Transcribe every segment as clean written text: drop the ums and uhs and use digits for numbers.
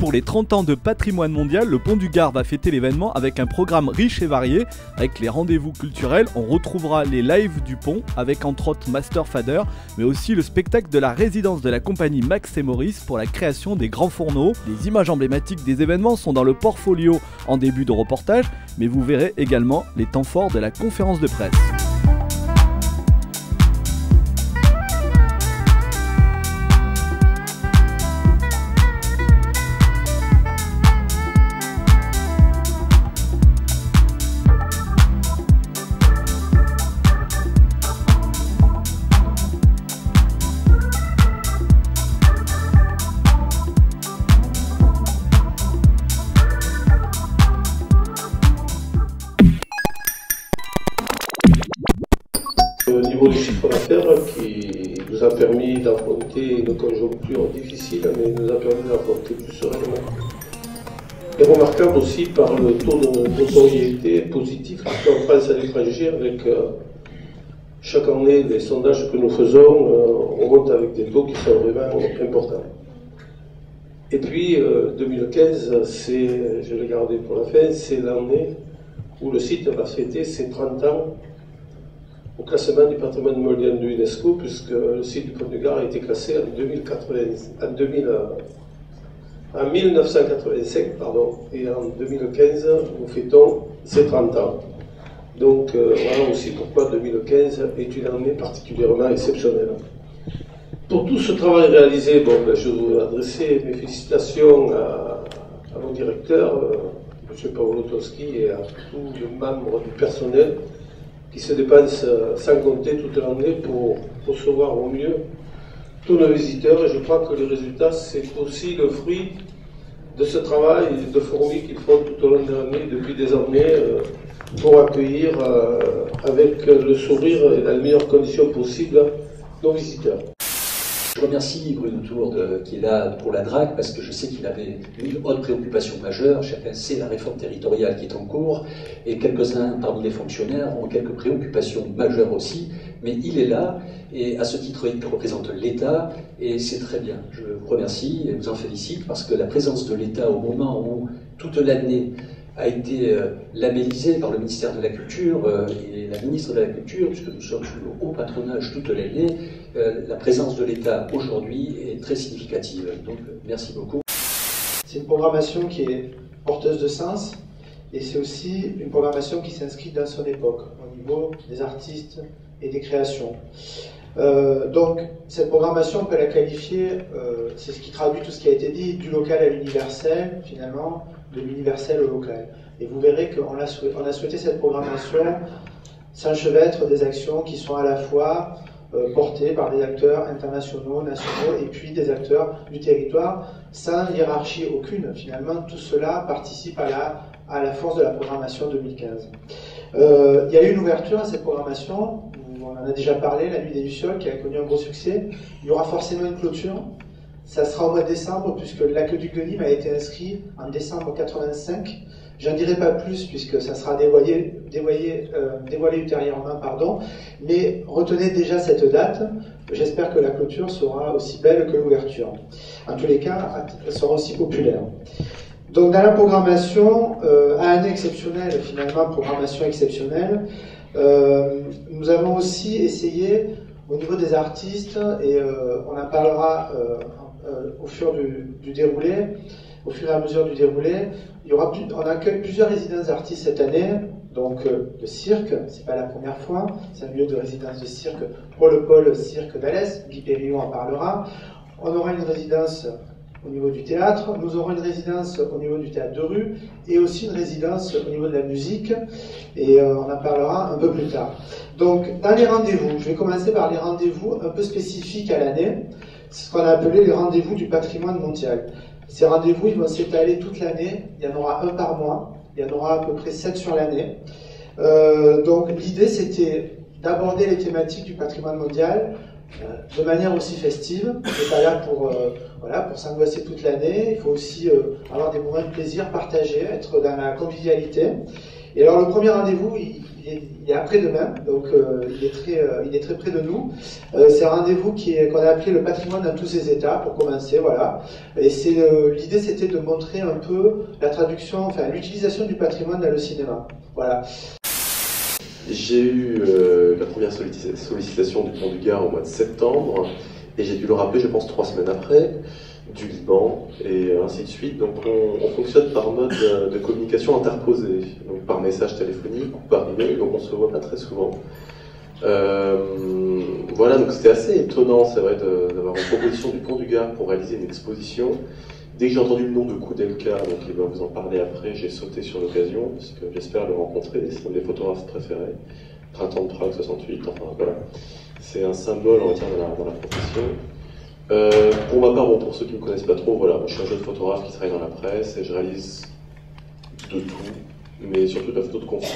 Pour les 30 ans de patrimoine mondial, le Pont du Gard va fêter l'événement avec un programme riche et varié. Avec les rendez-vous culturels, on retrouvera les lives du pont avec entre autres Master Fader, mais aussi le spectacle de la résidence de la compagnie Max et Maurice pour la création des grands fourneaux. Les images emblématiques des événements sont dans le portfolio en début de reportage, mais vous verrez également les temps forts de la conférence de presse. Au niveau du chiffre d'affaires qui nous a permis d'affronter une conjoncture difficile, mais nous a permis d'affronter plus sereinement. Et remarquable aussi par le taux de notoriété positif en France et à l'étranger, avec chaque année les sondages que nous faisons, on monte avec des taux qui sont vraiment importants. Et puis 2015, je l'ai gardé pour la fin, c'est l'année où le site va fêter ses 30 ans au classement du patrimoine mondial de l'UNESCO, puisque le site du Pont du Gard a été classé en 1985, et en 2015, nous fêtons ses 30 ans. Donc voilà aussi pourquoi 2015 est une année particulièrement exceptionnelle. Pour tout ce travail réalisé, je veux adresser mes félicitations à mon directeur, M. Pawlotowski, et à tous les membres du personnel qui se dépensent sans compter toute l'année pour recevoir au mieux tous nos visiteurs. Et je crois que le résultat, c'est aussi le fruit de ce travail de fourmi qu'ils font tout au long de l'année, depuis des années, pour accueillir avec le sourire et dans les meilleures conditions possibles nos visiteurs. Je remercie Bruno Tour qui est là pour la DRAC, parce que je sais qu'il avait une autre préoccupation majeure. Chacun sait la réforme territoriale qui est en cours, et quelques-uns parmi les fonctionnaires ont quelques préoccupations majeures aussi, mais il est là, et à ce titre il représente l'État, et c'est très bien. Je vous remercie et vous en félicite, parce que la présence de l'État au moment où toute l'année a été labellisée par le ministère de la Culture et la ministre de la Culture, puisque nous sommes sous le haut patronage toute l'année, la présence de l'État aujourd'hui est très significative. Donc merci beaucoup. C'est une programmation qui est porteuse de sens, et c'est aussi une programmation qui s'inscrit dans son époque, au niveau des artistes et des créations. Donc cette programmation, on peut la qualifier, c'est ce qui traduit tout ce qui a été dit, du local à l'universel, finalement, de l'universel au local. Et vous verrez qu'on a souhaité cette programmation s'enchevêtre des actions qui sont à la fois portées par des acteurs internationaux, nationaux, et puis des acteurs du territoire, sans hiérarchie aucune. Finalement, tout cela participe à la force de la programmation 2015. Il y a eu une ouverture à cette programmation, on en a déjà parlé, la Nuit des Lucioles, qui a connu un gros succès. Il y aura forcément une clôture. Ça sera au mois de décembre, puisque l'aqueduc de Nîmes a été inscrit en décembre 85. J'en dirai pas plus, puisque ça sera dévoilé ultérieurement, mais retenez déjà cette date. J'espère que la clôture sera aussi belle que l'ouverture. En tous les cas, elle sera aussi populaire. Donc dans la programmation, année exceptionnelle, finalement, programmation exceptionnelle, nous avons aussi essayé, au niveau des artistes, et on en parlera au fur et à mesure du déroulé, on accueille plusieurs résidences d'artistes cette année, donc le cirque, c'est pas la première fois, c'est un lieu de résidence de cirque pour le pôle cirque d'Alès, Guy Périllon en parlera. On aura une résidence au niveau du théâtre, nous aurons une résidence au niveau du théâtre de rue, et aussi une résidence au niveau de la musique, et on en parlera un peu plus tard. Donc dans les rendez-vous, je vais commencer par les rendez-vous un peu spécifiques à l'année, c'est ce qu'on a appelé les rendez-vous du patrimoine mondial. Ces rendez-vous, ils vont s'étaler toute l'année, il y en aura un par mois, il y en aura à peu près 7 sur l'année. Donc l'idée, c'était d'aborder les thématiques du patrimoine mondial de manière aussi festive. On n'est pas là pour s'angoisser toute l'année, il faut aussi avoir des moments de plaisir partagés, être dans la convivialité. Et alors le premier rendez-vous, il est après-demain, donc il est très près de nous. C'est un rendez-vous qu'on a appelé le patrimoine dans tous ses états, pour commencer, voilà. Et l'idée, c'était de montrer un peu la traduction, enfin l'utilisation du patrimoine dans le cinéma, voilà. J'ai eu la première sollicitation du Pont du Gard au mois de septembre, et j'ai dû le rappeler, je pense, 3 semaines après, du Liban, et ainsi de suite. Donc on fonctionne par mode de communication interposée, donc par message téléphonique ou par email, donc on se voit pas très souvent. Voilà, donc c'était assez étonnant, c'est vrai, d'avoir une proposition du Pont du Gard pour réaliser une exposition. Dès que j'ai entendu le nom de Koudelka, donc il va vous en parler après, j'ai sauté sur l'occasion, parce que j'espère le rencontrer, c'est un des photographes préférés. Printemps de Prague 68, enfin voilà. C'est un symbole, on va dire, dans la profession. Pour ma part, bon, pour ceux qui ne me connaissent pas trop, voilà, je suis un jeune photographe qui travaille dans la presse et je réalise de tout, mais surtout de la photo de conflit.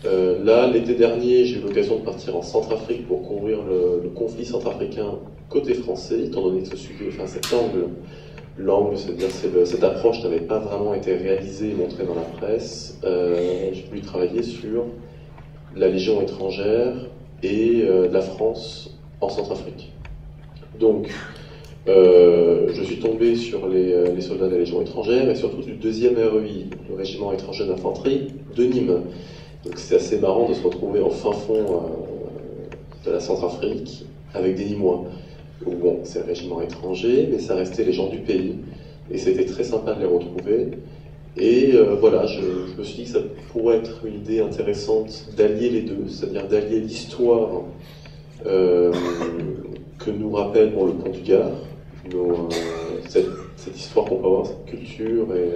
Là, l'été dernier, j'ai eu l'occasion de partir en Centrafrique pour couvrir le conflit centrafricain côté français, étant donné que ce sujet, enfin cet l'angle, c'est-à-dire cette approche n'avait pas vraiment été réalisée et montrée dans la presse. J'ai voulu travailler sur la Légion étrangère et la France en Centrafrique. Donc, je suis tombé sur les soldats de la Légion étrangère et surtout du 2e REI, le régiment étranger d'infanterie de Nîmes. Donc c'est assez marrant de se retrouver en fin fond de la Centrafrique avec des Nîmois. Donc, bon, c'est le régiment étranger, mais ça restait les gens du pays. Et c'était très sympa de les retrouver. Et voilà, je me suis dit que ça pourrait être une idée intéressante d'allier les deux, c'est-à-dire d'allier l'histoire que nous rappelle le Pont du Gard, cette histoire qu'on peut avoir, cette culture et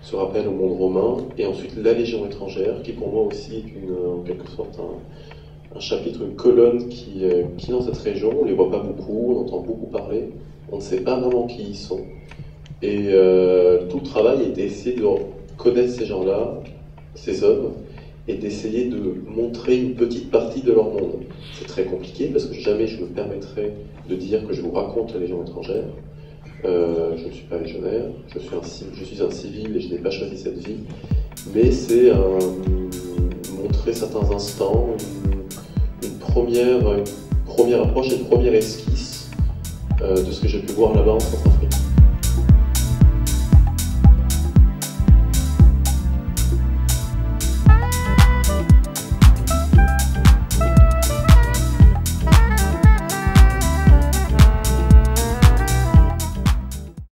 ce rappel au monde romain, et ensuite la Légion étrangère, qui pour moi aussi est en quelque sorte un chapitre, une colonne qui est dans cette région. On ne les voit pas beaucoup, on entend beaucoup parler, on ne sait pas vraiment qui ils sont. Et tout le travail est d'essayer de connaître ces gens-là, ces hommes, et d'essayer de montrer une petite partie de leur monde. C'est très compliqué parce que jamais je me permettrai de dire que je vous raconte la Légion étrangère. Je ne suis pas légionnaire, je suis un civil et je n'ai pas choisi cette vie. Mais c'est montrer certains instants, une première approche, une première esquisse de ce que j'ai pu voir là-bas en Centrafrique.